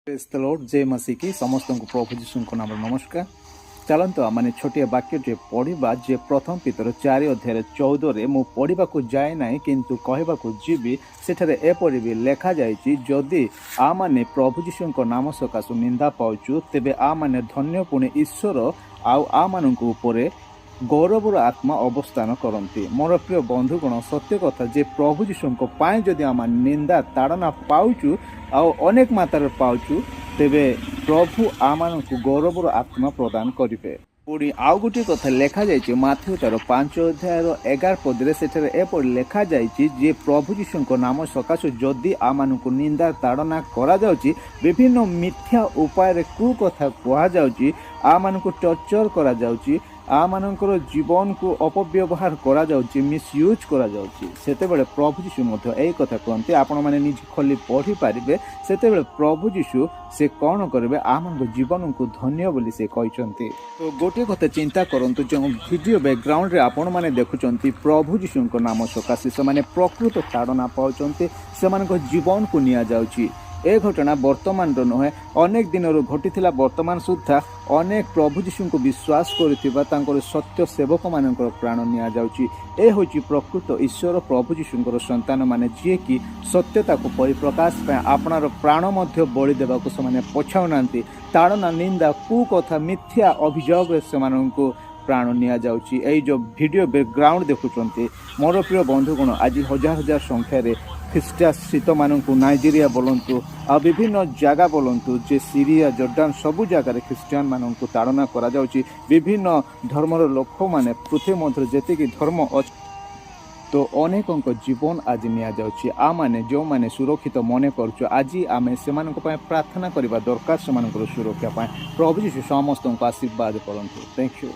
Praise the Lord जय मसीह की समस्त को प्रभु जीशु नाम नमस्कार। चलतु आम छोटिया वाक्य पढ़ा जे प्रथम पितर 4 अध्याय 14 मु पढ़ा को जाए ना किंतु कहवाक जीवी सेठारे एपरि भी लिखा जाइछि जदि आमाने प्रभु जीशु नाम सकाशु निंदा पाउछु तेबे आमाने धन्य पुणे ईश्वर आमानंकु उपरे गौरवर आत्मा अवस्थान करती। मोर प्रिय बंधुगण सत्य कथा जे प्रभु जीशु जदि आम निंदा ताड़ना पाउछु अनेक मात्रा पाउछु तेबे प्रभु आमानंकु गौरवर आत्मा प्रदान करिवे। पुणी आउ गोटे कथा लेखा जाइछि माथ्यू 5 अध्याय 11 पदरे सेठारे एपरि लेखा जाइछि जे प्रभु जीशु नाम सकाशु जदि आमानंकु निंदा ताड़ना करा जाउछि विभिन्न मिथ्या उपाय कुकथा कहा जाउछि आमानंकु टर्चर करा जाउछि आमानंकर जीवन को अपव्यवहार करा जाउछि मिसयूज करा जाउछि सेतेबेले प्रभु जीशु मध्य एई कथा कहंती आपण माने निज खोली पढ़ी पारिबे। सेतेबेले प्रभु जीशु से कौन करेंगे आम जीवन को धन्य बोली से कहते। तो गोटे कथा चिंता करंतु जो वीडियो बैकग्राउंड रे आपण माने देखुचंती प्रभु जीशु नाम सकाशे से माने प्रकृत ताड़ना पाउचंती से जीवन को निया जाउछि। ए घटना वर्तमान नुहे अनेक दिन घटी वर्तमान सुधा अनेक प्रभु जीशु को विश्वास कर सत्य सेवक मान प्राण निया जाउछि। ए होछि प्रकृत ईश्वर प्रभु जीशु संतान माने जे कि सत्यता को परिप्रकाश पे आपनार प्राण मध्य बलि देवा को से पछाउनांती ताड़ना निंदा कुकथा मिथ्या अभियोग से प्राण निया जाउछि। एई जो वीडियो बैकग्राउंड देखुचंती मोर प्रिय बंधुगण आज हजार हजार संख्यार ख्रीष्टाश्रित मानू नाइजेरिया बोलतु आ विभिन्न जगह बोलतु जे सीरिया जर्डान सबु जगार ख्रीस्टियान मानू ताड़ना करा जाउछि। विभिन्न धर्मर लोक माने पृथ्वी मध्य जेतिकी धर्म अछि तो अनेकों जीवन आज निया जाउछि। आ माने जो माने सुरक्षित मने करछु आज आमे सेमानक पय प्रार्थना करिबा दरकार सेमानकर सुरक्षा पाए। प्रभु यीशु समस्त आशीर्वाद करंतु। Thank you.